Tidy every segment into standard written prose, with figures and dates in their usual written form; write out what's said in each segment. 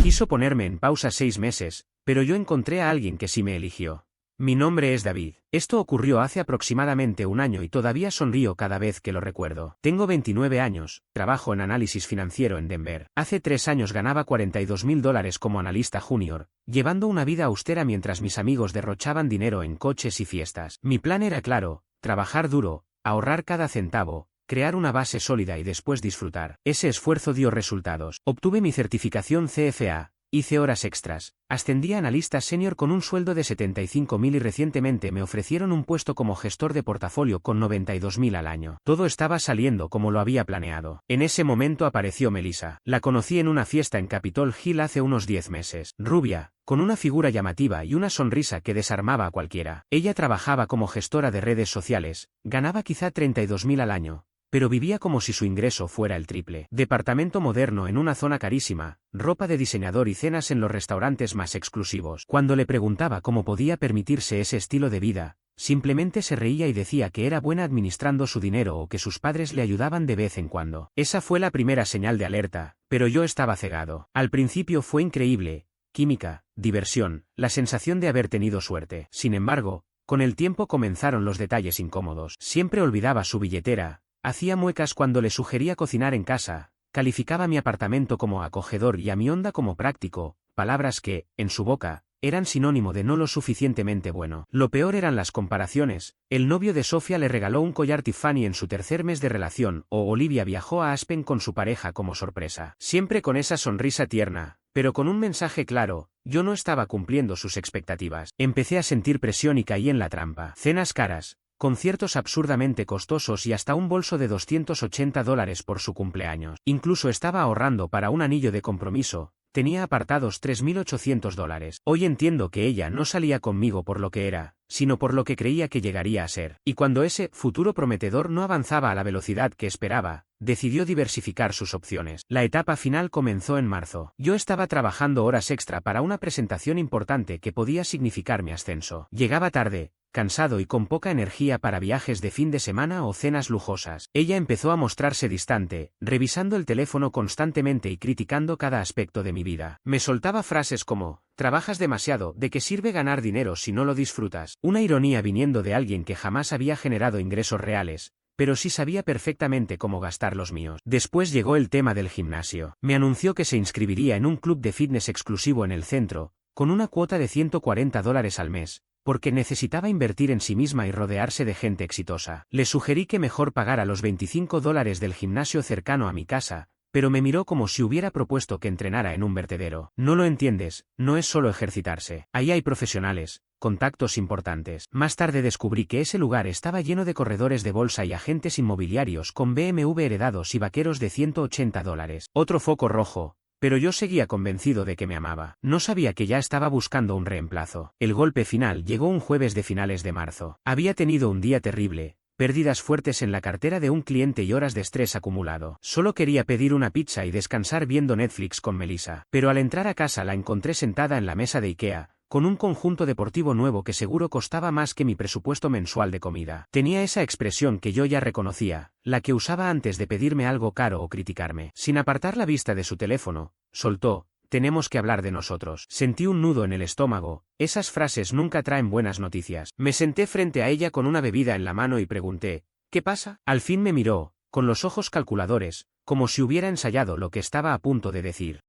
Quiso ponerme en pausa 6 meses, pero yo encontré a alguien que sí me eligió. Mi nombre es David. Esto ocurrió hace aproximadamente un año y todavía sonrío cada vez que lo recuerdo. Tengo 29 años, trabajo en análisis financiero en Denver. Hace 3 años ganaba $42.000 como analista junior, llevando una vida austera mientras mis amigos derrochaban dinero en coches y fiestas. Mi plan era claro: trabajar duro, ahorrar cada centavo, crear una base sólida y después disfrutar. Ese esfuerzo dio resultados. Obtuve mi certificación CFA. Hice horas extras, ascendí a analista senior con un sueldo de $75.000 y recientemente me ofrecieron un puesto como gestor de portafolio con $92.000 al año. Todo estaba saliendo como lo había planeado. En ese momento apareció Melissa. La conocí en una fiesta en Capitol Hill hace unos 10 meses. Rubia, con una figura llamativa y una sonrisa que desarmaba a cualquiera. Ella trabajaba como gestora de redes sociales, ganaba quizá $32.000 al año, pero vivía como si su ingreso fuera el triple. Departamento moderno en una zona carísima, ropa de diseñador y cenas en los restaurantes más exclusivos. Cuando le preguntaba cómo podía permitirse ese estilo de vida, simplemente se reía y decía que era buena administrando su dinero o que sus padres le ayudaban de vez en cuando. Esa fue la primera señal de alerta, pero yo estaba cegado. Al principio fue increíble: química, diversión, la sensación de haber tenido suerte. Sin embargo, con el tiempo comenzaron los detalles incómodos. Siempre olvidaba su billetera. Hacía muecas cuando le sugería cocinar en casa, calificaba mi apartamento como acogedor y a mi onda como práctico, palabras que, en su boca, eran sinónimo de no lo suficientemente bueno. Lo peor eran las comparaciones: el novio de Sofía le regaló un collar Tiffany en su tercer mes de relación, o Olivia viajó a Aspen con su pareja como sorpresa. Siempre con esa sonrisa tierna, pero con un mensaje claro: yo no estaba cumpliendo sus expectativas. Empecé a sentir presión y caí en la trampa. Cenas caras, conciertos absurdamente costosos y hasta un bolso de $280 por su cumpleaños. Incluso estaba ahorrando para un anillo de compromiso. Tenía apartados $3.800. Hoy entiendo que ella no salía conmigo por lo que era, sino por lo que creía que llegaría a ser. Y cuando ese futuro prometedor no avanzaba a la velocidad que esperaba, decidió diversificar sus opciones. La etapa final comenzó en marzo. Yo estaba trabajando horas extra para una presentación importante que podía significar mi ascenso. Llegaba tarde, cansado y con poca energía para viajes de fin de semana o cenas lujosas. Ella empezó a mostrarse distante, revisando el teléfono constantemente y criticando cada aspecto de mi vida. Me soltaba frases como: trabajas demasiado, ¿de qué sirve ganar dinero si no lo disfrutas? Una ironía viniendo de alguien que jamás había generado ingresos reales, pero sí sabía perfectamente cómo gastar los míos. Después llegó el tema del gimnasio. Me anunció que se inscribiría en un club de fitness exclusivo en el centro, con una cuota de $140 al mes, porque necesitaba invertir en sí misma y rodearse de gente exitosa. Le sugerí que mejor pagara los $25 del gimnasio cercano a mi casa, pero me miró como si hubiera propuesto que entrenara en un vertedero. No lo entiendes, no es solo ejercitarse. Ahí hay profesionales, contactos importantes. Más tarde descubrí que ese lugar estaba lleno de corredores de bolsa y agentes inmobiliarios con BMW heredados y vaqueros de $180. Otro foco rojo. Pero yo seguía convencido de que me amaba. No sabía que ya estaba buscando un reemplazo. El golpe final llegó un jueves de finales de marzo. Había tenido un día terrible, pérdidas fuertes en la cartera de un cliente y horas de estrés acumulado. Solo quería pedir una pizza y descansar viendo Netflix con Melissa. Pero al entrar a casa la encontré sentada en la mesa de IKEA, con un conjunto deportivo nuevo que seguro costaba más que mi presupuesto mensual de comida. Tenía esa expresión que yo ya reconocía, la que usaba antes de pedirme algo caro o criticarme. Sin apartar la vista de su teléfono, soltó: tenemos que hablar de nosotros. Sentí un nudo en el estómago. Esas frases nunca traen buenas noticias. Me senté frente a ella con una bebida en la mano y pregunté: ¿qué pasa? Al fin me miró, con los ojos calculadores, como si hubiera ensayado lo que estaba a punto de decir.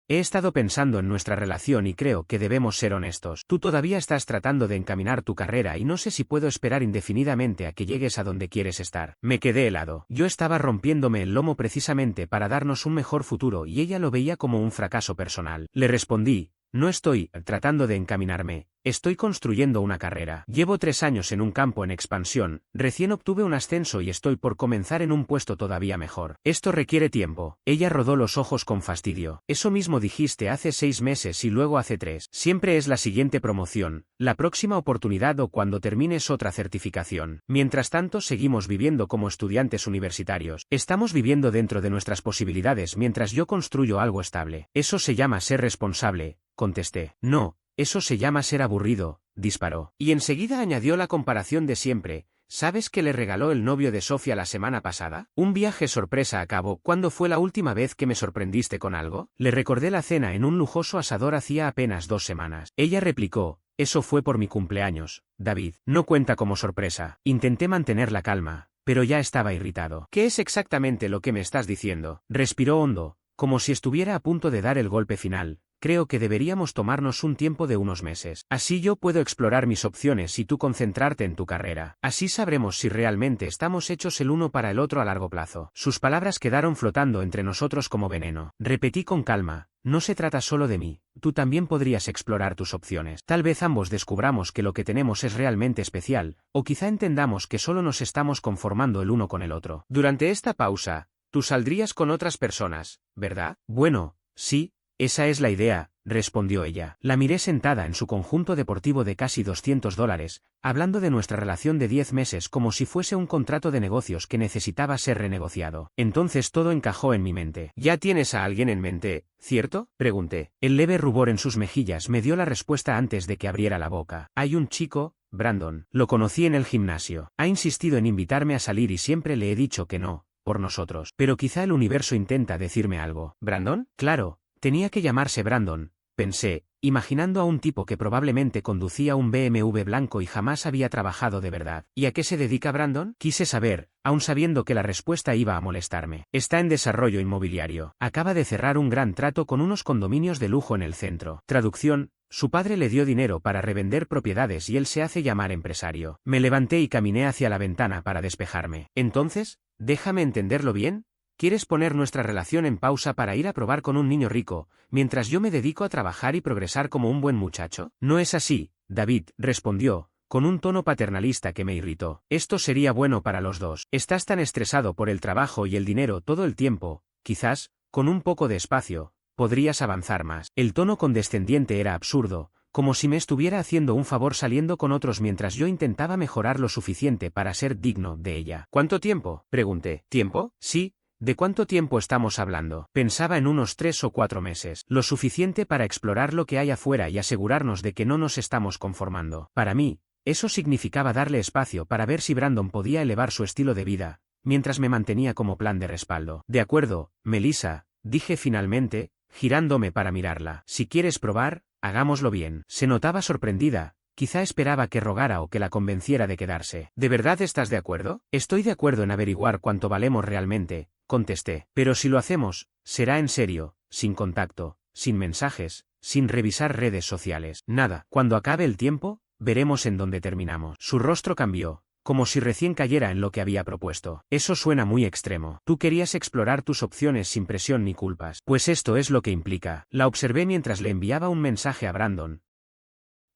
He estado pensando en nuestra relación y creo que debemos ser honestos. Tú todavía estás tratando de encaminar tu carrera y no sé si puedo esperar indefinidamente a que llegues a donde quieres estar. Me quedé helado. Yo estaba rompiéndome el lomo precisamente para darnos un mejor futuro y ella lo veía como un fracaso personal. Le respondí: no estoy tratando de encaminarme, estoy construyendo una carrera. Llevo 3 años en un campo en expansión, recién obtuve un ascenso y estoy por comenzar en un puesto todavía mejor. Esto requiere tiempo. Ella rodó los ojos con fastidio. Eso mismo dijiste hace 6 meses y luego hace 3. Siempre es la siguiente promoción, la próxima oportunidad o cuando termines otra certificación. Mientras tanto seguimos viviendo como estudiantes universitarios. Estamos viviendo dentro de nuestras posibilidades mientras yo construyo algo estable. Eso se llama ser responsable, contesté. No, eso se llama ser aburrido, disparó. Y enseguida añadió la comparación de siempre: ¿sabes qué le regaló el novio de Sofía la semana pasada? Un viaje sorpresa a cabo. ¿Cuándo fue la última vez que me sorprendiste con algo? Le recordé la cena en un lujoso asador hacía apenas 2 semanas. Ella replicó, eso fue por mi cumpleaños, David. No cuenta como sorpresa. Intenté mantener la calma, pero ya estaba irritado. ¿Qué es exactamente lo que me estás diciendo? Respiró hondo, como si estuviera a punto de dar el golpe final. Creo que deberíamos tomarnos un tiempo de unos meses. Así yo puedo explorar mis opciones y tú concentrarte en tu carrera. Así sabremos si realmente estamos hechos el uno para el otro a largo plazo. Sus palabras quedaron flotando entre nosotros como veneno. Repetí con calma, no se trata solo de mí, tú también podrías explorar tus opciones. Tal vez ambos descubramos que lo que tenemos es realmente especial, o quizá entendamos que solo nos estamos conformando el uno con el otro. Durante esta pausa, tú saldrías con otras personas, ¿verdad? Bueno, sí. Esa es la idea, respondió ella. La miré sentada en su conjunto deportivo de casi $200, hablando de nuestra relación de 10 meses como si fuese un contrato de negocios que necesitaba ser renegociado. Entonces todo encajó en mi mente. ¿Ya tienes a alguien en mente, cierto? Pregunté. El leve rubor en sus mejillas me dio la respuesta antes de que abriera la boca. Hay un chico, Brandon. Lo conocí en el gimnasio. Ha insistido en invitarme a salir y siempre le he dicho que no, por nosotros. Pero quizá el universo intenta decirme algo. ¿Brandon? Claro. Tenía que llamarse Brandon, pensé, imaginando a un tipo que probablemente conducía un BMW blanco y jamás había trabajado de verdad. ¿Y a qué se dedica Brandon? Quise saber, aun sabiendo que la respuesta iba a molestarme. Está en desarrollo inmobiliario. Acaba de cerrar un gran trato con unos condominios de lujo en el centro. Traducción, su padre le dio dinero para revender propiedades y él se hace llamar empresario. Me levanté y caminé hacia la ventana para despejarme. Entonces, déjame entenderlo bien. ¿Quieres poner nuestra relación en pausa para ir a probar con un niño rico, mientras yo me dedico a trabajar y progresar como un buen muchacho? No es así, David, respondió, con un tono paternalista que me irritó. Esto sería bueno para los dos. Estás tan estresado por el trabajo y el dinero todo el tiempo, quizás, con un poco de espacio, podrías avanzar más. El tono condescendiente era absurdo, como si me estuviera haciendo un favor saliendo con otros mientras yo intentaba mejorar lo suficiente para ser digno de ella. ¿Cuánto tiempo? Pregunté. ¿Tiempo? Sí. ¿De cuánto tiempo estamos hablando? Pensaba en unos 3 o 4 meses. Lo suficiente para explorar lo que hay afuera y asegurarnos de que no nos estamos conformando. Para mí, eso significaba darle espacio para ver si Brandon podía elevar su estilo de vida, mientras me mantenía como plan de respaldo. De acuerdo, Melissa, dije finalmente, girándome para mirarla. Si quieres probar, hagámoslo bien. Se notaba sorprendida. Quizá esperaba que rogara o que la convenciera de quedarse. ¿De verdad estás de acuerdo? Estoy de acuerdo en averiguar cuánto valemos realmente, contesté. Pero si lo hacemos, será en serio, sin contacto, sin mensajes, sin revisar redes sociales. Nada. Cuando acabe el tiempo, veremos en dónde terminamos. Su rostro cambió, como si recién cayera en lo que había propuesto. Eso suena muy extremo. Tú querías explorar tus opciones sin presión ni culpas. Pues esto es lo que implica. La observé mientras le enviaba un mensaje a Brandon,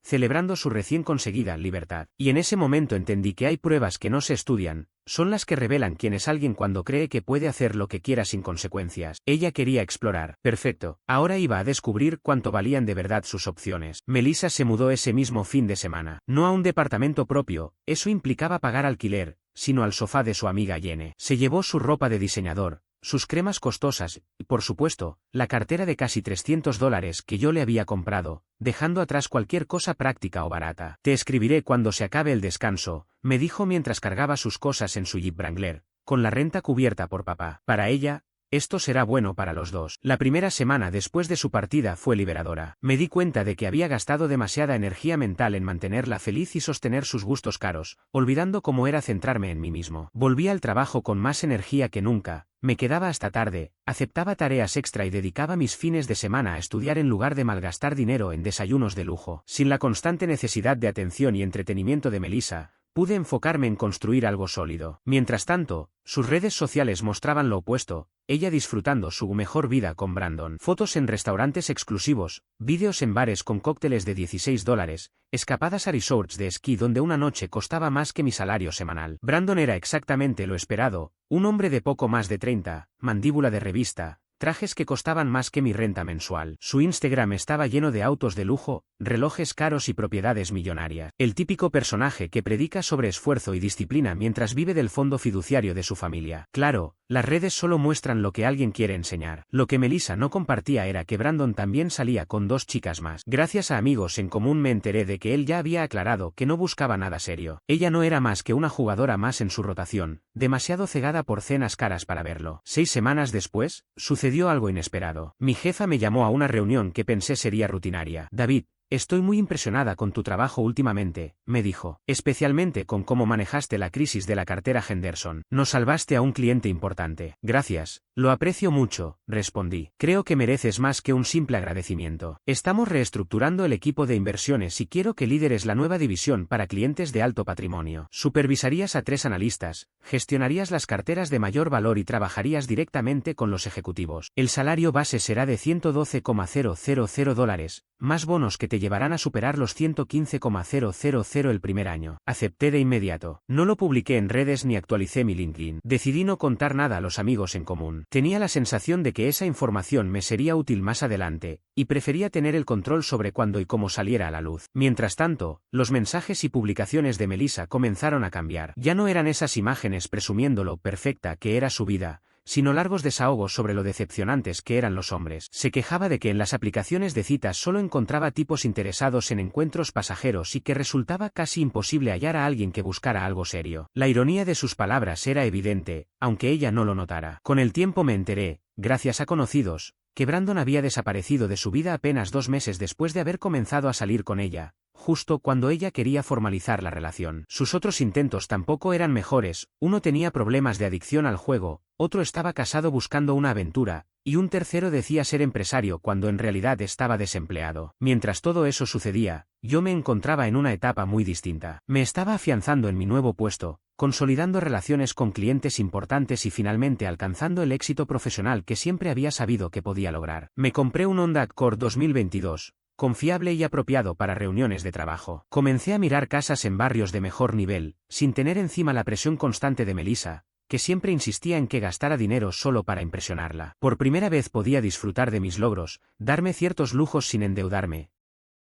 celebrando su recién conseguida libertad. Y en ese momento entendí que hay pruebas que no se estudian, son las que revelan quién es alguien cuando cree que puede hacer lo que quiera sin consecuencias. Ella quería explorar. Perfecto. Ahora iba a descubrir cuánto valían de verdad sus opciones. Melissa se mudó ese mismo fin de semana. No a un departamento propio, eso implicaba pagar alquiler, sino al sofá de su amiga Jenny. Se llevó su ropa de diseñador, sus cremas costosas, y por supuesto, la cartera de casi $300 que yo le había comprado, dejando atrás cualquier cosa práctica o barata. Te escribiré cuando se acabe el descanso, me dijo mientras cargaba sus cosas en su Jeep Wrangler, con la renta cubierta por papá. Para ella, esto será bueno para los dos. La primera semana después de su partida fue liberadora. Me di cuenta de que había gastado demasiada energía mental en mantenerla feliz y sostener sus gustos caros, olvidando cómo era centrarme en mí mismo. Volví al trabajo con más energía que nunca. Me quedaba hasta tarde, aceptaba tareas extra y dedicaba mis fines de semana a estudiar en lugar de malgastar dinero en desayunos de lujo. Sin la constante necesidad de atención y entretenimiento de Melissa, pude enfocarme en construir algo sólido. Mientras tanto, sus redes sociales mostraban lo opuesto, ella disfrutando su mejor vida con Brandon. Fotos en restaurantes exclusivos, vídeos en bares con cócteles de $16, escapadas a resorts de esquí donde una noche costaba más que mi salario semanal. Brandon era exactamente lo esperado, un hombre de poco más de 30, mandíbula de revista, trajes que costaban más que mi renta mensual. Su Instagram estaba lleno de autos de lujo, relojes caros y propiedades millonarias. El típico personaje que predica sobre esfuerzo y disciplina mientras vive del fondo fiduciario de su familia. Claro, las redes solo muestran lo que alguien quiere enseñar. Lo que Melissa no compartía era que Brandon también salía con 2 chicas más. Gracias a amigos en común me enteré de que él ya había aclarado que no buscaba nada serio. Ella no era más que una jugadora más en su rotación, demasiado cegada por cenas caras para verlo. 6 semanas después, sucedió algo inesperado. Mi jefa me llamó a una reunión que pensé sería rutinaria. David, estoy muy impresionada con tu trabajo últimamente, me dijo, especialmente con cómo manejaste la crisis de la cartera Henderson. Nos salvaste a un cliente importante. Gracias, lo aprecio mucho, respondí. Creo que mereces más que un simple agradecimiento. Estamos reestructurando el equipo de inversiones y quiero que lideres la nueva división para clientes de alto patrimonio. Supervisarías a 3 analistas, gestionarías las carteras de mayor valor y trabajarías directamente con los ejecutivos. El salario base será de $112,000, más bonos que te llevarán a superar los 115,000 el primer año. Acepté de inmediato. No lo publiqué en redes ni actualicé mi LinkedIn. Decidí no contar nada a los amigos en común. Tenía la sensación de que esa información me sería útil más adelante, y prefería tener el control sobre cuándo y cómo saliera a la luz. Mientras tanto, los mensajes y publicaciones de Melissa comenzaron a cambiar. Ya no eran esas imágenes presumiendo lo perfecta que era su vida, sino largos desahogos sobre lo decepcionantes que eran los hombres. Se quejaba de que en las aplicaciones de citas solo encontraba tipos interesados en encuentros pasajeros y que resultaba casi imposible hallar a alguien que buscara algo serio. La ironía de sus palabras era evidente, aunque ella no lo notara. Con el tiempo me enteré, gracias a conocidos, que Brandon había desaparecido de su vida apenas 2 meses después de haber comenzado a salir con ella, justo cuando ella quería formalizar la relación. Sus otros intentos tampoco eran mejores, uno tenía problemas de adicción al juego, otro estaba casado buscando una aventura, y un tercero decía ser empresario cuando en realidad estaba desempleado. Mientras todo eso sucedía, yo me encontraba en una etapa muy distinta. Me estaba afianzando en mi nuevo puesto, consolidando relaciones con clientes importantes y finalmente alcanzando el éxito profesional que siempre había sabido que podía lograr. Me compré un Honda Accord 2022. Confiable y apropiado para reuniones de trabajo. Comencé a mirar casas en barrios de mejor nivel, sin tener encima la presión constante de Melissa, que siempre insistía en que gastara dinero solo para impresionarla. Por primera vez podía disfrutar de mis logros, darme ciertos lujos sin endeudarme,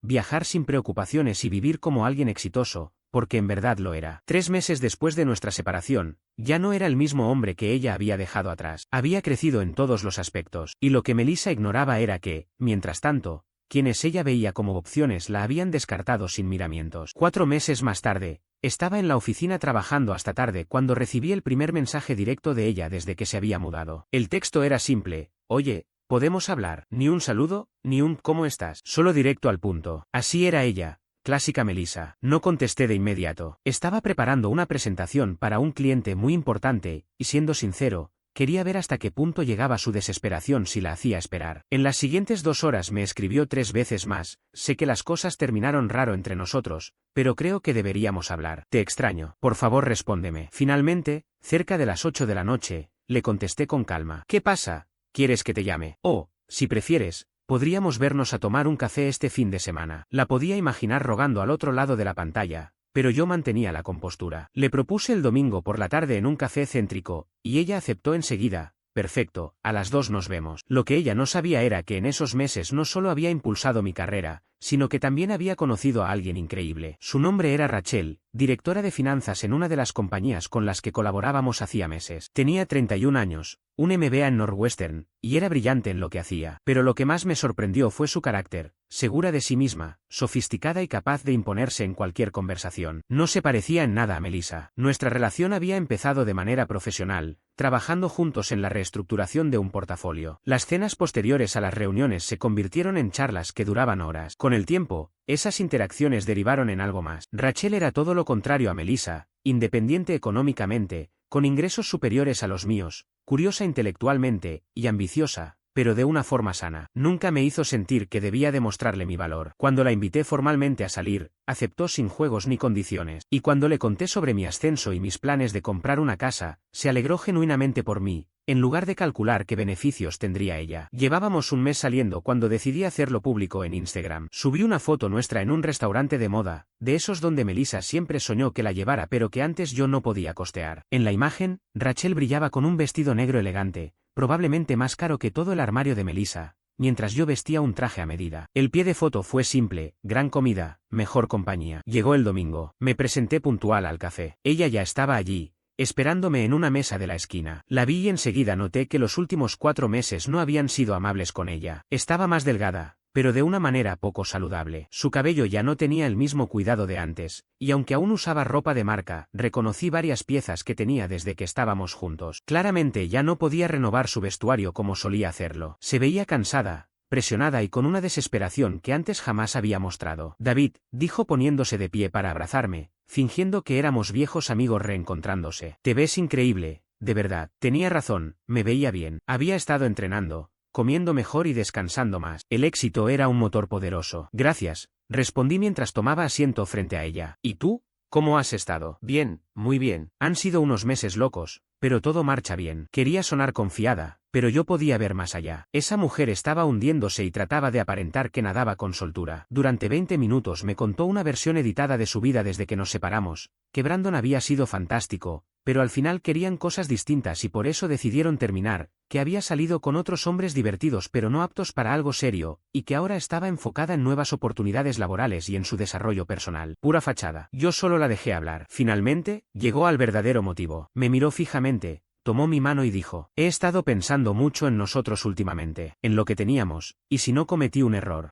viajar sin preocupaciones y vivir como alguien exitoso, porque en verdad lo era. 3 meses después de nuestra separación, ya no era el mismo hombre que ella había dejado atrás. Había crecido en todos los aspectos, y lo que Melissa ignoraba era que, mientras tanto, quienes ella veía como opciones la habían descartado sin miramientos. 4 meses más tarde, estaba en la oficina trabajando hasta tarde cuando recibí el primer mensaje directo de ella desde que se había mudado. El texto era simple: oye, ¿podemos hablar? Ni un saludo, ni un ¿cómo estás? Solo directo al punto. Así era ella, clásica Melissa. No contesté de inmediato. Estaba preparando una presentación para un cliente muy importante, y siendo sincero, quería ver hasta qué punto llegaba su desesperación si la hacía esperar. En las siguientes 2 horas me escribió 3 veces más: sé que las cosas terminaron raro entre nosotros, pero creo que deberíamos hablar. Te extraño. Por favor, respóndeme. Finalmente, cerca de las 8 de la noche, le contesté con calma. ¿Qué pasa? ¿Quieres que te llame? O, si prefieres, podríamos vernos a tomar un café este fin de semana. La podía imaginar rogando al otro lado de la pantalla, pero yo mantenía la compostura. Le propuse el domingo por la tarde en un café céntrico, y ella aceptó enseguida. Perfecto, a las 2 nos vemos. Lo que ella no sabía era que en esos meses no solo había impulsado mi carrera, sino que también había conocido a alguien increíble. Su nombre era Rachel, directora de finanzas en una de las compañías con las que colaborábamos hacía meses. Tenía 31 años, un MBA en Northwestern, y era brillante en lo que hacía. Pero lo que más me sorprendió fue su carácter, segura de sí misma, sofisticada y capaz de imponerse en cualquier conversación. No se parecía en nada a Melissa. Nuestra relación había empezado de manera profesional, trabajando juntos en la reestructuración de un portafolio. Las cenas posteriores a las reuniones se convirtieron en charlas que duraban horas. Con el tiempo, esas interacciones derivaron en algo más. Rachel era todo lo contrario a Melissa, independiente económicamente, con ingresos superiores a los míos, curiosa intelectualmente, y ambiciosa, pero de una forma sana. Nunca me hizo sentir que debía demostrarle mi valor. Cuando la invité formalmente a salir, aceptó sin juegos ni condiciones. Y cuando le conté sobre mi ascenso y mis planes de comprar una casa, se alegró genuinamente por mí, en lugar de calcular qué beneficios tendría ella. Llevábamos un mes saliendo cuando decidí hacerlo público en Instagram. Subí una foto nuestra en un restaurante de moda, de esos donde Melissa siempre soñó que la llevara pero que antes yo no podía costear. En la imagen, Rachel brillaba con un vestido negro elegante, probablemente más caro que todo el armario de Melissa, mientras yo vestía un traje a medida. El pie de foto fue simple, gran comida, mejor compañía. Llegó el domingo, me presenté puntual al café. Ella ya estaba allí, esperándome en una mesa de la esquina. La vi y enseguida noté que los últimos 4 meses no habían sido amables con ella. Estaba más delgada, pero de una manera poco saludable. Su cabello ya no tenía el mismo cuidado de antes, y aunque aún usaba ropa de marca, reconocí varias piezas que tenía desde que estábamos juntos. Claramente ya no podía renovar su vestuario como solía hacerlo. Se veía cansada, presionada y con una desesperación que antes jamás había mostrado. David, dijo poniéndose de pie para abrazarme, fingiendo que éramos viejos amigos reencontrándose. Te ves increíble, de verdad. Tenía razón, me veía bien. Había estado entrenando, comiendo mejor y descansando más. El éxito era un motor poderoso. Gracias, respondí mientras tomaba asiento frente a ella. ¿Y tú? ¿Cómo has estado? Bien, muy bien. Han sido unos meses locos, pero todo marcha bien. Quería sonar confiada, pero yo podía ver más allá. Esa mujer estaba hundiéndose y trataba de aparentar que nadaba con soltura. Durante 20 minutos me contó una versión editada de su vida desde que nos separamos, que Brandon había sido fantástico, pero al final querían cosas distintas y por eso decidieron terminar, que había salido con otros hombres divertidos pero no aptos para algo serio, y que ahora estaba enfocada en nuevas oportunidades laborales y en su desarrollo personal. Pura fachada. Yo solo la dejé hablar. Finalmente, llegó al verdadero motivo. Me miró fijamente, tomó mi mano y dijo: he estado pensando mucho en nosotros últimamente, en lo que teníamos, y si no cometí un error.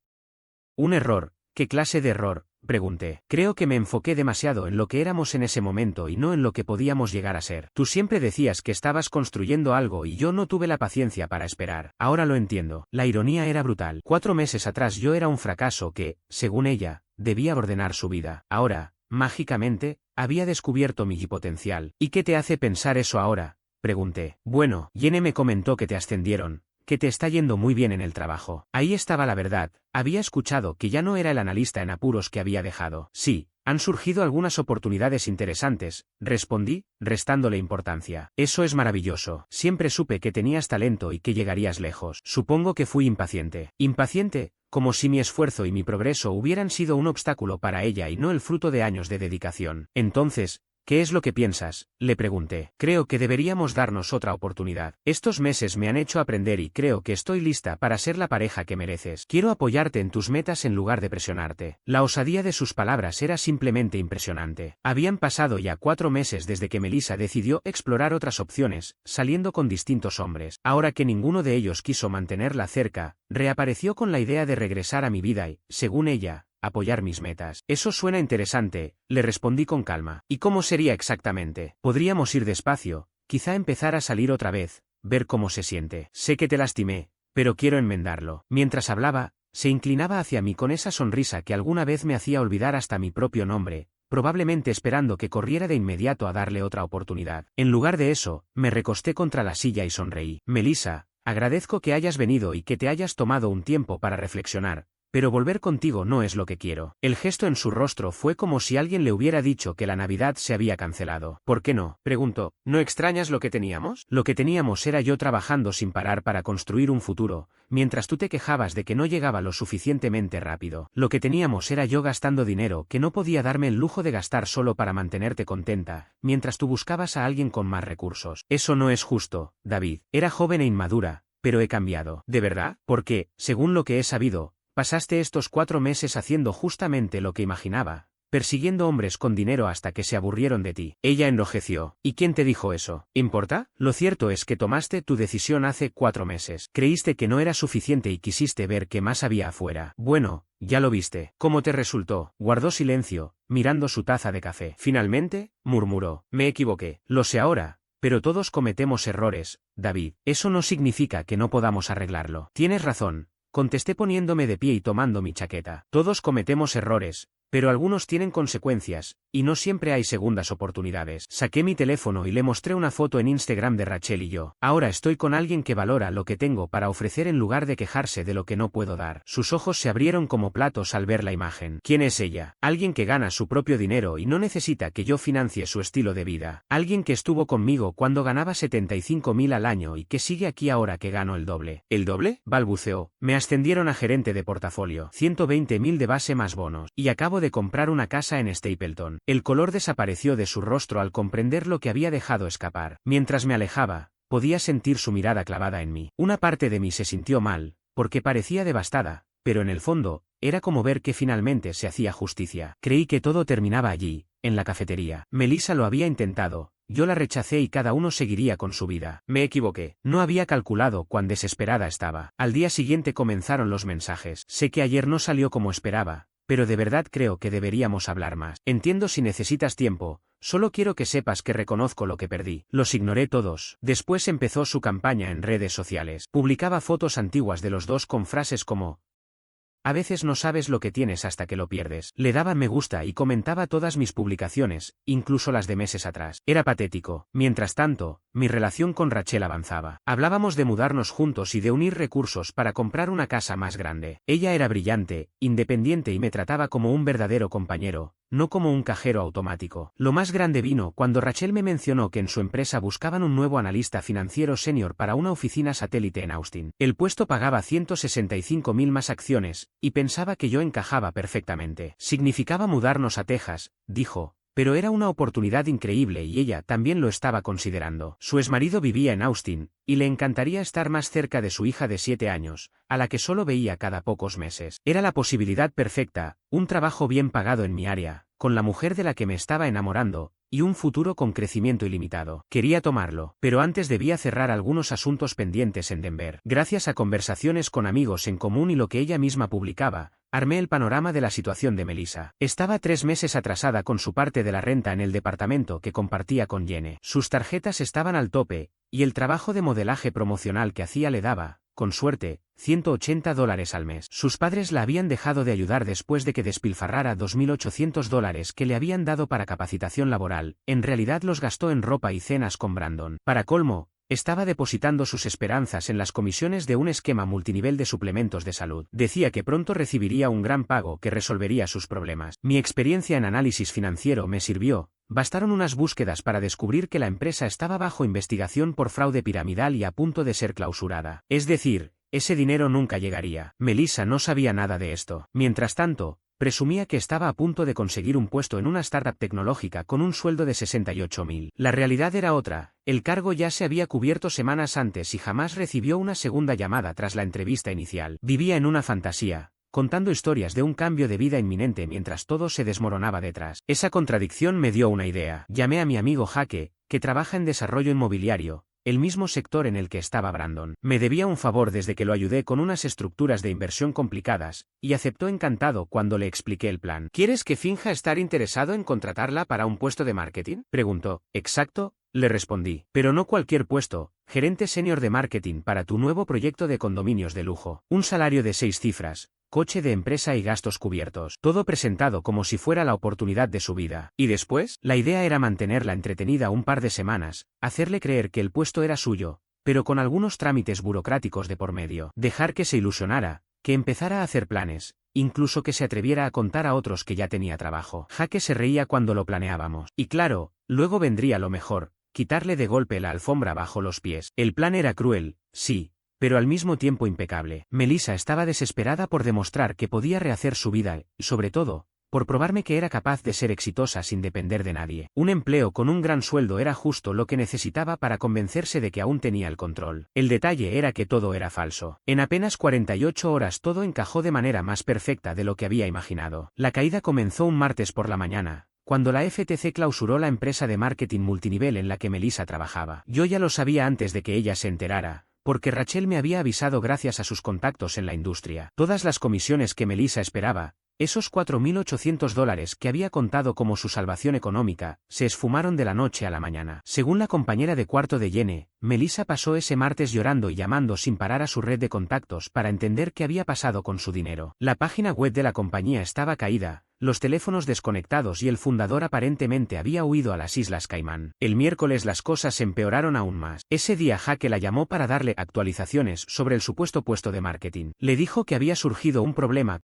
¿Un error? ¿Qué clase de error?, pregunté. Creo que me enfoqué demasiado en lo que éramos en ese momento y no en lo que podíamos llegar a ser. Tú siempre decías que estabas construyendo algo y yo no tuve la paciencia para esperar. Ahora lo entiendo. La ironía era brutal. 4 meses atrás yo era un fracaso que, según ella, debía ordenar su vida. Ahora, mágicamente, había descubierto mi potencial. ¿Y qué te hace pensar eso ahora?, pregunté. Bueno, Jenny me comentó que te ascendieron, que te está yendo muy bien en el trabajo. Ahí estaba la verdad. Había escuchado que ya no era el analista en apuros que había dejado. Sí, han surgido algunas oportunidades interesantes, respondí, restándole importancia. Eso es maravilloso. Siempre supe que tenías talento y que llegarías lejos. Supongo que fui impaciente. ¿Impaciente? Como si mi esfuerzo y mi progreso hubieran sido un obstáculo para ella y no el fruto de años de dedicación. Entonces, ¿qué es lo que piensas?, le pregunté. Creo que deberíamos darnos otra oportunidad. Estos meses me han hecho aprender y creo que estoy lista para ser la pareja que mereces. Quiero apoyarte en tus metas en lugar de presionarte. La osadía de sus palabras era simplemente impresionante. Habían pasado ya 4 meses desde que Melissa decidió explorar otras opciones, saliendo con distintos hombres. Ahora que ninguno de ellos quiso mantenerla cerca, reapareció con la idea de regresar a mi vida y, según ella, apoyar mis metas. Eso suena interesante, le respondí con calma. ¿Y cómo sería exactamente? Podríamos ir despacio, quizá empezar a salir otra vez, ver cómo se siente. Sé que te lastimé, pero quiero enmendarlo. Mientras hablaba, se inclinaba hacia mí con esa sonrisa que alguna vez me hacía olvidar hasta mi propio nombre, probablemente esperando que corriera de inmediato a darle otra oportunidad. En lugar de eso, me recosté contra la silla y sonreí. Melissa, agradezco que hayas venido y que te hayas tomado un tiempo para reflexionar, pero volver contigo no es lo que quiero. El gesto en su rostro fue como si alguien le hubiera dicho que la Navidad se había cancelado. ¿Por qué no?, preguntó. ¿No extrañas lo que teníamos? Lo que teníamos era yo trabajando sin parar para construir un futuro, mientras tú te quejabas de que no llegaba lo suficientemente rápido. Lo que teníamos era yo gastando dinero que no podía darme el lujo de gastar solo para mantenerte contenta, mientras tú buscabas a alguien con más recursos. Eso no es justo, David. Era joven e inmadura, pero he cambiado. ¿De verdad? Porque, según lo que he sabido, pasaste estos 4 meses haciendo justamente lo que imaginaba, persiguiendo hombres con dinero hasta que se aburrieron de ti. Ella enrojeció. ¿Y quién te dijo eso? ¿Importa? Lo cierto es que tomaste tu decisión hace 4 meses. Creíste que no era suficiente y quisiste ver qué más había afuera. Bueno, ya lo viste. ¿Cómo te resultó? Guardó silencio, mirando su taza de café. Finalmente, murmuró. Me equivoqué. Lo sé ahora, pero todos cometemos errores, David. Eso no significa que no podamos arreglarlo. Tienes razón, contesté poniéndome de pie y tomando mi chaqueta. Todos cometemos errores, pero algunos tienen consecuencias, y no siempre hay segundas oportunidades. Saqué mi teléfono y le mostré una foto en Instagram de Rachel y yo. Ahora estoy con alguien que valora lo que tengo para ofrecer en lugar de quejarse de lo que no puedo dar. Sus ojos se abrieron como platos al ver la imagen. ¿Quién es ella? Alguien que gana su propio dinero y no necesita que yo financie su estilo de vida. Alguien que estuvo conmigo cuando ganaba 75.000 al año y que sigue aquí ahora que gano el doble. ¿El doble?, balbuceó. Me ascendieron a gerente de portafolio. 120.000 de base más bonos. Y acabo de comprar una casa en Stapleton. El color desapareció de su rostro al comprender lo que había dejado escapar. Mientras me alejaba, podía sentir su mirada clavada en mí. Una parte de mí se sintió mal, porque parecía devastada, pero en el fondo, era como ver que finalmente se hacía justicia. Creí que todo terminaba allí, en la cafetería. Melissa lo había intentado, yo la rechacé y cada uno seguiría con su vida. Me equivoqué. No había calculado cuán desesperada estaba. Al día siguiente comenzaron los mensajes. Sé que ayer no salió como esperaba, pero de verdad creo que deberíamos hablar más. Entiendo si necesitas tiempo, solo quiero que sepas que reconozco lo que perdí. Los ignoré todos. Después empezó su campaña en redes sociales. Publicaba fotos antiguas de los dos con frases como: a veces no sabes lo que tienes hasta que lo pierdes. Le daba me gusta y comentaba todas mis publicaciones, incluso las de meses atrás. Era patético. Mientras tanto, mi relación con Rachel avanzaba. Hablábamos de mudarnos juntos y de unir recursos para comprar una casa más grande. Ella era brillante, independiente y me trataba como un verdadero compañero, no como un cajero automático. Lo más grande vino cuando Rachel me mencionó que en su empresa buscaban un nuevo analista financiero senior para una oficina satélite en Austin. El puesto pagaba 165.000 más acciones, y pensaba que yo encajaba perfectamente. Significaba mudarnos a Texas, dijo, pero era una oportunidad increíble y ella también lo estaba considerando. Su exmarido vivía en Austin, y le encantaría estar más cerca de su hija de 7 años, a la que solo veía cada pocos meses. Era la posibilidad perfecta, un trabajo bien pagado en mi área, con la mujer de la que me estaba enamorando, y un futuro con crecimiento ilimitado. Quería tomarlo, pero antes debía cerrar algunos asuntos pendientes en Denver. Gracias a conversaciones con amigos en común y lo que ella misma publicaba, armé el panorama de la situación de Melissa. Estaba 3 meses atrasada con su parte de la renta en el departamento que compartía con Jenny. Sus tarjetas estaban al tope, y el trabajo de modelaje promocional que hacía le daba, con suerte, $180 al mes. Sus padres la habían dejado de ayudar después de que despilfarrara $2.800 que le habían dado para capacitación laboral. En realidad los gastó en ropa y cenas con Brandon. Para colmo, estaba depositando sus esperanzas en las comisiones de un esquema multinivel de suplementos de salud. Decía que pronto recibiría un gran pago que resolvería sus problemas. Mi experiencia en análisis financiero me sirvió. Bastaron unas búsquedas para descubrir que la empresa estaba bajo investigación por fraude piramidal y a punto de ser clausurada. Es decir, ese dinero nunca llegaría. Melissa no sabía nada de esto. Mientras tanto, presumía que estaba a punto de conseguir un puesto en una startup tecnológica con un sueldo de 68.000. La realidad era otra. El cargo ya se había cubierto semanas antes y jamás recibió una segunda llamada tras la entrevista inicial. Vivía en una fantasía, contando historias de un cambio de vida inminente mientras todo se desmoronaba detrás. Esa contradicción me dio una idea. Llamé a mi amigo Jake, que trabaja en desarrollo inmobiliario, el mismo sector en el que estaba Brandon. Me debía un favor desde que lo ayudé con unas estructuras de inversión complicadas, y aceptó encantado cuando le expliqué el plan. ¿Quieres que finja estar interesado en contratarla para un puesto de marketing?, preguntó. Exacto, le respondí. Pero no cualquier puesto, gerente senior de marketing para tu nuevo proyecto de condominios de lujo. Un salario de 6 cifras. Coche de empresa y gastos cubiertos. Todo presentado como si fuera la oportunidad de su vida. ¿Y después? La idea era mantenerla entretenida un par de semanas, hacerle creer que el puesto era suyo, pero con algunos trámites burocráticos de por medio. Dejar que se ilusionara, que empezara a hacer planes, incluso que se atreviera a contar a otros que ya tenía trabajo. Jake se reía cuando lo planeábamos. Y claro, luego vendría lo mejor, quitarle de golpe la alfombra bajo los pies. El plan era cruel, sí, pero al mismo tiempo impecable. Melissa estaba desesperada por demostrar que podía rehacer su vida y, sobre todo, por probarme que era capaz de ser exitosa sin depender de nadie. Un empleo con un gran sueldo era justo lo que necesitaba para convencerse de que aún tenía el control. El detalle era que todo era falso. En apenas 48 horas todo encajó de manera más perfecta de lo que había imaginado. La caída comenzó un martes por la mañana, cuando la FTC clausuró la empresa de marketing multinivel en la que Melissa trabajaba. Yo ya lo sabía antes de que ella se enterara, porque Rachel me había avisado gracias a sus contactos en la industria. Todas las comisiones que Melissa esperaba, esos $4.800 que había contado como su salvación económica, se esfumaron de la noche a la mañana. Según la compañera de cuarto de Jenny, Melissa pasó ese martes llorando y llamando sin parar a su red de contactos para entender qué había pasado con su dinero. La página web de la compañía estaba caída, los teléfonos desconectados y el fundador aparentemente había huido a las Islas Caimán. El miércoles las cosas empeoraron aún más. Ese día Jake la llamó para darle actualizaciones sobre el supuesto puesto de marketing. Le dijo que había surgido un problema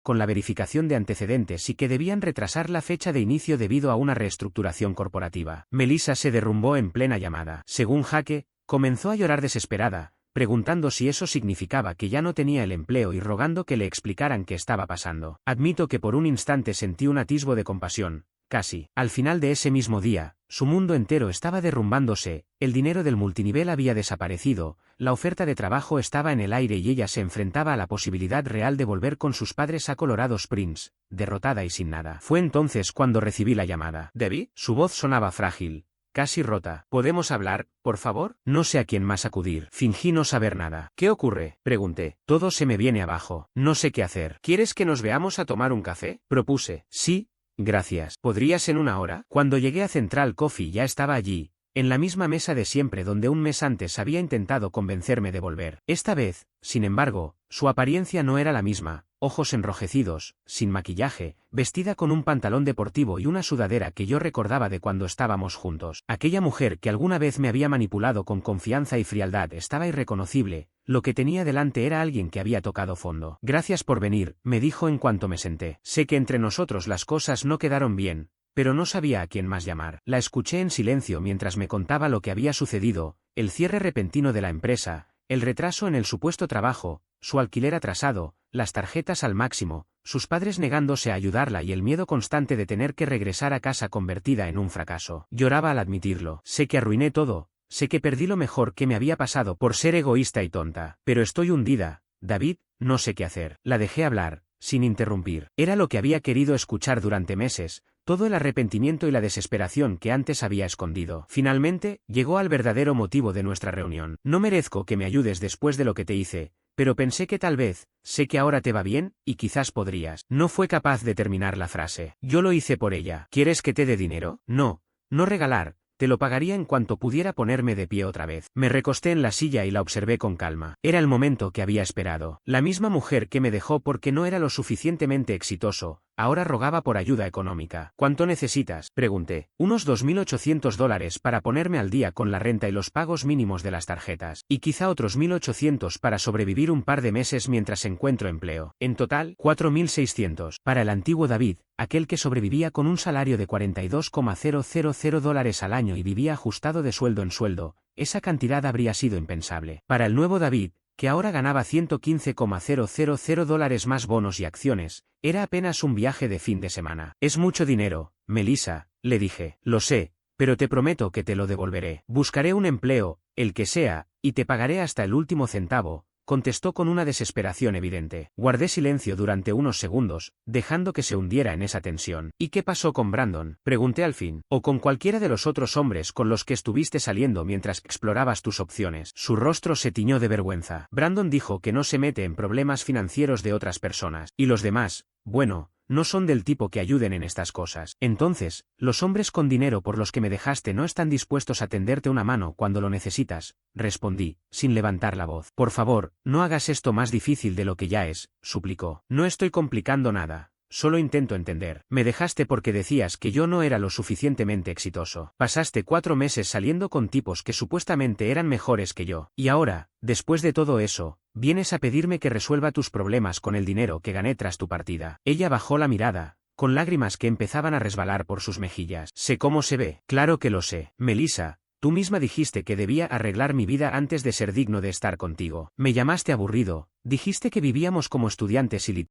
con la verificación de antecedentes y que debían retrasar la fecha de inicio debido a una reestructuración corporativa. Melissa se derrumbó en plena llamada. Según Jake, comenzó a llorar desesperada, preguntando si eso significaba que ya no tenía el empleo y rogando que le explicaran qué estaba pasando. Admito que por un instante sentí un atisbo de compasión, casi. Al final de ese mismo día, su mundo entero estaba derrumbándose, el dinero del multinivel había desaparecido, la oferta de trabajo estaba en el aire y ella se enfrentaba a la posibilidad real de volver con sus padres a Colorado Springs, derrotada y sin nada. Fue entonces cuando recibí la llamada. ¿Debbie? Su voz sonaba frágil, casi rota. ¿Podemos hablar, por favor? No sé a quién más acudir. Fingí no saber nada. ¿Qué ocurre? Pregunté. Todo se me viene abajo. No sé qué hacer. ¿Quieres que nos veamos a tomar un café? Propuse. Sí, gracias. ¿Podrías en una hora? Cuando llegué a Central Coffee ya estaba allí, en la misma mesa de siempre donde un mes antes había intentado convencerme de volver. Esta vez, sin embargo, su apariencia no era la misma, ojos enrojecidos, sin maquillaje, vestida con un pantalón deportivo y una sudadera que yo recordaba de cuando estábamos juntos. Aquella mujer que alguna vez me había manipulado con confianza y frialdad estaba irreconocible, lo que tenía delante era alguien que había tocado fondo. Gracias por venir, me dijo en cuanto me senté. Sé que entre nosotros las cosas no quedaron bien, pero no sabía a quién más llamar. La escuché en silencio mientras me contaba lo que había sucedido, el cierre repentino de la empresa, el retraso en el supuesto trabajo, su alquiler atrasado, las tarjetas al máximo, sus padres negándose a ayudarla y el miedo constante de tener que regresar a casa convertida en un fracaso. Lloraba al admitirlo. Sé que arruiné todo, sé que perdí lo mejor que me había pasado por ser egoísta y tonta. Pero estoy hundida, David, no sé qué hacer. La dejé hablar, sin interrumpir. Era lo que había querido escuchar durante meses, todo el arrepentimiento y la desesperación que antes había escondido. Finalmente, llegó al verdadero motivo de nuestra reunión. No merezco que me ayudes después de lo que te hice, pero pensé que tal vez, sé que ahora te va bien, y quizás podrías. No fue capaz de terminar la frase. Yo lo hice por ella. ¿Quieres que te dé dinero? No, no regalar. Te lo pagaría en cuanto pudiera ponerme de pie otra vez. Me recosté en la silla y la observé con calma. Era el momento que había esperado. La misma mujer que me dejó porque no era lo suficientemente exitoso, ahora rogaba por ayuda económica. ¿Cuánto necesitas? Pregunté. Unos $2.800 para ponerme al día con la renta y los pagos mínimos de las tarjetas. Y quizá otros 1.800 para sobrevivir un par de meses mientras encuentro empleo. En total, 4.600. Para el antiguo David, aquel que sobrevivía con un salario de $42,000 al año y vivía ajustado de sueldo en sueldo, esa cantidad habría sido impensable. Para el nuevo David, que ahora ganaba $115,000 más bonos y acciones, era apenas un viaje de fin de semana. Es mucho dinero, Melissa, le dije. Lo sé, pero te prometo que te lo devolveré. Buscaré un empleo, el que sea, y te pagaré hasta el último centavo, contestó con una desesperación evidente. Guardé silencio durante unos segundos, dejando que se hundiera en esa tensión. ¿Y qué pasó con Brandon? Pregunté al fin. ¿O con cualquiera de los otros hombres con los que estuviste saliendo mientras explorabas tus opciones? Su rostro se tiñó de vergüenza. Brandon dijo que no se mete en problemas financieros de otras personas. ¿Y los demás? Bueno, no son del tipo que ayuden en estas cosas. Entonces, los hombres con dinero por los que me dejaste no están dispuestos a tenderte una mano cuando lo necesitas, respondí, sin levantar la voz. Por favor, no hagas esto más difícil de lo que ya es, suplicó. No estoy complicando nada. Solo intento entender. Me dejaste porque decías que yo no era lo suficientemente exitoso. Pasaste 4 meses saliendo con tipos que supuestamente eran mejores que yo. Y ahora, después de todo eso, vienes a pedirme que resuelva tus problemas con el dinero que gané tras tu partida. Ella bajó la mirada, con lágrimas que empezaban a resbalar por sus mejillas. Sé cómo se ve. Claro que lo sé. Melissa, tú misma dijiste que debía arreglar mi vida antes de ser digno de estar contigo. Me llamaste aburrido, dijiste que vivíamos como estudiantes y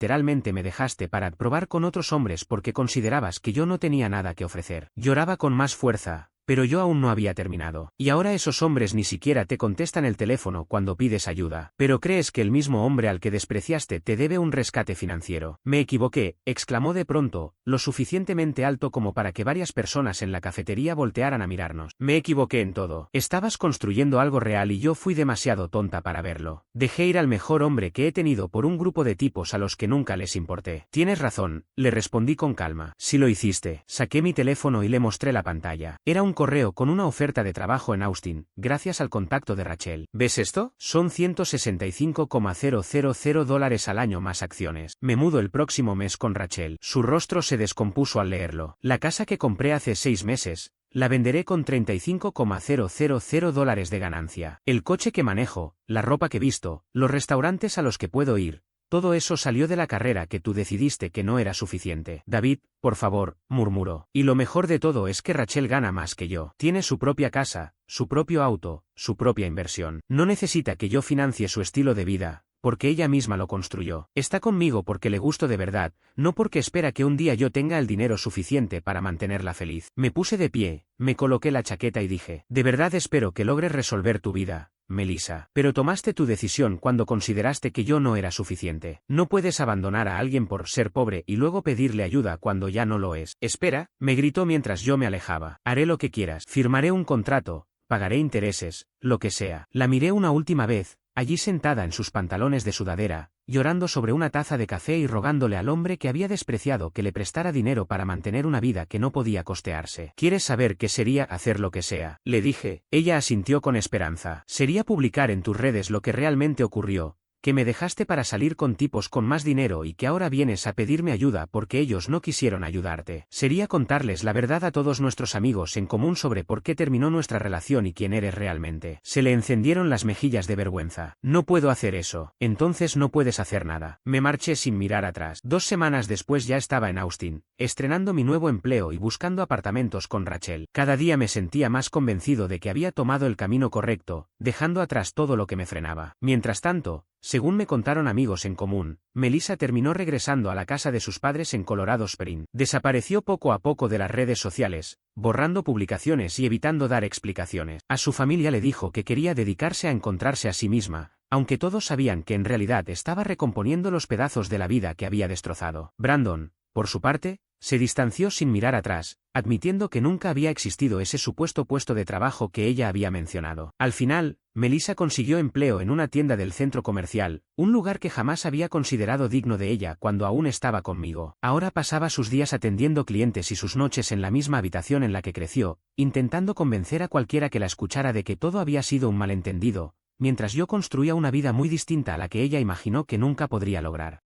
literalmente me dejaste para probar con otros hombres porque considerabas que yo no tenía nada que ofrecer. Lloraba con más fuerza, pero yo aún no había terminado. Y ahora esos hombres ni siquiera te contestan el teléfono cuando pides ayuda. Pero crees que el mismo hombre al que despreciaste te debe un rescate financiero. Me equivoqué, exclamó de pronto, lo suficientemente alto como para que varias personas en la cafetería voltearan a mirarnos. Me equivoqué en todo. Estabas construyendo algo real y yo fui demasiado tonta para verlo. Dejé ir al mejor hombre que he tenido por un grupo de tipos a los que nunca les importé. Tienes razón, le respondí con calma. Sí lo hiciste. Saqué mi teléfono y le mostré la pantalla. Era un correo con una oferta de trabajo en Austin, gracias al contacto de Rachel. ¿Ves esto? Son $165,000 al año más acciones. Me mudo el próximo mes con Rachel. Su rostro se descompuso al leerlo. La casa que compré hace 6 meses, la venderé con $35,000 de ganancia. El coche que manejo, la ropa que visto, los restaurantes a los que puedo ir, todo eso salió de la carrera que tú decidiste que no era suficiente. David, por favor, murmuró. Y lo mejor de todo es que Rachel gana más que yo. Tiene su propia casa, su propio auto, su propia inversión. No necesita que yo financie su estilo de vida, porque ella misma lo construyó. Está conmigo porque le gusto de verdad, no porque espera que un día yo tenga el dinero suficiente para mantenerla feliz. Me puse de pie, me coloqué la chaqueta y dije, de verdad espero que logres resolver tu vida, Melissa. Pero tomaste tu decisión cuando consideraste que yo no era suficiente. No puedes abandonar a alguien por ser pobre y luego pedirle ayuda cuando ya no lo es. Espera, me gritó mientras yo me alejaba. Haré lo que quieras. Firmaré un contrato, pagaré intereses, lo que sea. La miré una última vez, allí sentada en sus pantalones de sudadera, llorando sobre una taza de café y rogándole al hombre que había despreciado que le prestara dinero para mantener una vida que no podía costearse. ¿Quieres saber qué sería hacer lo que sea? Le dije. Ella asintió con esperanza. Sería publicar en tus redes lo que realmente ocurrió, que me dejaste para salir con tipos con más dinero y que ahora vienes a pedirme ayuda porque ellos no quisieron ayudarte. Sería contarles la verdad a todos nuestros amigos en común sobre por qué terminó nuestra relación y quién eres realmente. Se le encendieron las mejillas de vergüenza. No puedo hacer eso. Entonces no puedes hacer nada. Me marché sin mirar atrás. 2 semanas después ya estaba en Austin, estrenando mi nuevo empleo y buscando apartamentos con Rachel. Cada día me sentía más convencido de que había tomado el camino correcto, dejando atrás todo lo que me frenaba. Mientras tanto, según me contaron amigos en común, Melissa terminó regresando a la casa de sus padres en Colorado Springs. Desapareció poco a poco de las redes sociales, borrando publicaciones y evitando dar explicaciones. A su familia le dijo que quería dedicarse a encontrarse a sí misma, aunque todos sabían que en realidad estaba recomponiendo los pedazos de la vida que había destrozado. Brandon, por su parte, se distanció sin mirar atrás, admitiendo que nunca había existido ese supuesto puesto de trabajo que ella había mencionado. Al final, Melissa consiguió empleo en una tienda del centro comercial, un lugar que jamás había considerado digno de ella cuando aún estaba conmigo. Ahora pasaba sus días atendiendo clientes y sus noches en la misma habitación en la que creció, intentando convencer a cualquiera que la escuchara de que todo había sido un malentendido, mientras yo construía una vida muy distinta a la que ella imaginó que nunca podría lograr.